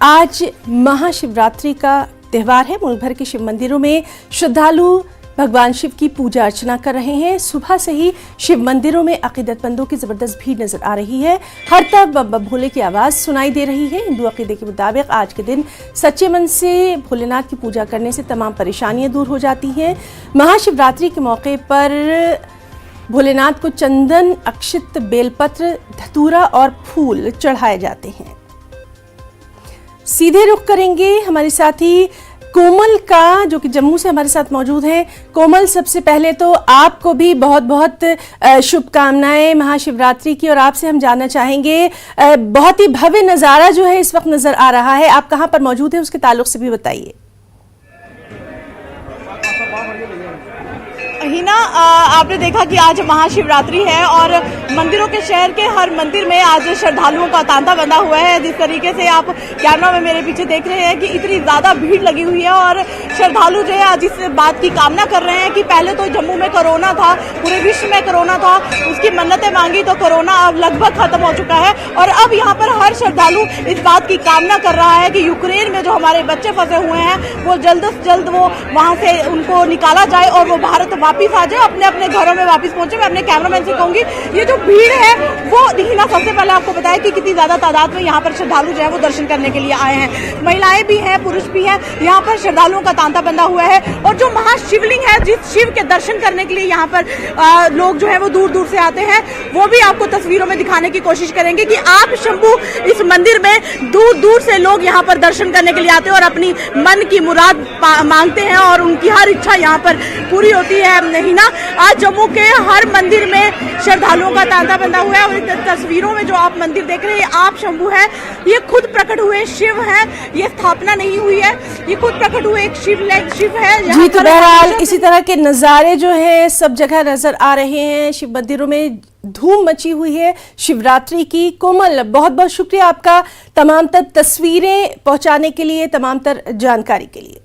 आज महाशिवरात्रि का त्यौहार है। मुल्क भर के शिव मंदिरों में श्रद्धालु भगवान शिव की पूजा अर्चना कर रहे हैं। सुबह से ही शिव मंदिरों में अकीदतमंदों की जबरदस्त भीड़ नजर आ रही है। हर तरफ बम भोले की आवाज सुनाई दे रही है। हिंदू अकीदे के मुताबिक आज के दिन सच्चे मन से भोलेनाथ की पूजा करने से तमाम परेशानियां दूर हो जाती हैं। महाशिवरात्रि के मौके पर भोलेनाथ को चंदन, अक्षत, बेलपत्र, धतूरा और फूल चढ़ाए जाते हैं। सीधे रुख करेंगे हमारे साथी कोमल का, जो कि जम्मू से हमारे साथ मौजूद हैं। कोमल, सबसे पहले तो आपको भी बहुत बहुत शुभकामनाएं महाशिवरात्रि की। और आपसे हम जानना चाहेंगे, बहुत ही भव्य नज़ारा जो है इस वक्त नजर आ रहा है, आप कहां पर मौजूद हैं उसके ताल्लुक से भी बताइए। हिना, आपने देखा कि आज महाशिवरात्रि है और मंदिरों के शहर के हर मंदिर में आज श्रद्धालुओं का तांता बंधा हुआ है। जिस तरीके से आप कैमरा में मेरे पीछे देख रहे हैं कि इतनी ज्यादा भीड़ लगी हुई है और श्रद्धालु जो है आज इस बात की कामना कर रहे हैं कि पहले तो जम्मू में कोरोना था, पूरे विश्व में कोरोना था, उसकी मन्नतें मांगी तो कोरोना अब लगभग खत्म हो चुका है। और अब यहाँ पर हर श्रद्धालु इस बात की कामना कर रहा है कि यूक्रेन में जो हमारे बच्चे फंसे हुए हैं वो जल्द से जल्द वो वहां से उनको निकाला जाए और वो भारत वापिस आ जाए, अपने अपने घरों में वापस पहुंचे। मैं अपने कैमरामैन से कहूंगी, ये जो भीड़ है वो हिना सबसे पहले आपको बताया कि कितनी ज्यादा तादाद में यहाँ पर श्रद्धालु जो है वो दर्शन करने के लिए आए हैं। महिलाएं भी हैं, पुरुष भी हैं, यहाँ पर श्रद्धालुओं का तांता बंधा हुआ है। और जो महाशिवलिंग है, जिस शिव के दर्शन करने के लिए यहाँ पर लोग जो है वो दूर दूर से आते हैं, वो भी आपको तस्वीरों में दिखाने की कोशिश करेंगे कि आप शंभू इस मंदिर में दूर दूर से लोग यहाँ पर दर्शन करने के लिए आते हैं और अपनी मन की मुराद मांगते हैं और उनकी हर इच्छा यहाँ पर पूरी होती है। नहीं ना, आज जम्मू के हर मंदिर में श्रद्धालुओं का तांता बंधा हुआ है। और तस्वीरों में जो आप मंदिर देख रहे हैं, आप शंभू है, ये खुद प्रकट हुए शिव है, ये स्थापना नहीं हुई है, ये खुद प्रकट हुए एक शिव है। जी, तो बहरहाल इसी तरह के नज़ारे जो है सब जगह नजर आ रहे हैं। शिव मंदिरों में धूम मची हुई है शिवरात्रि की। कोमल, बहुत बहुत शुक्रिया आपका तमाम तर तस्वीरें पहुंचाने के लिए, तमाम तर जानकारी के लिए।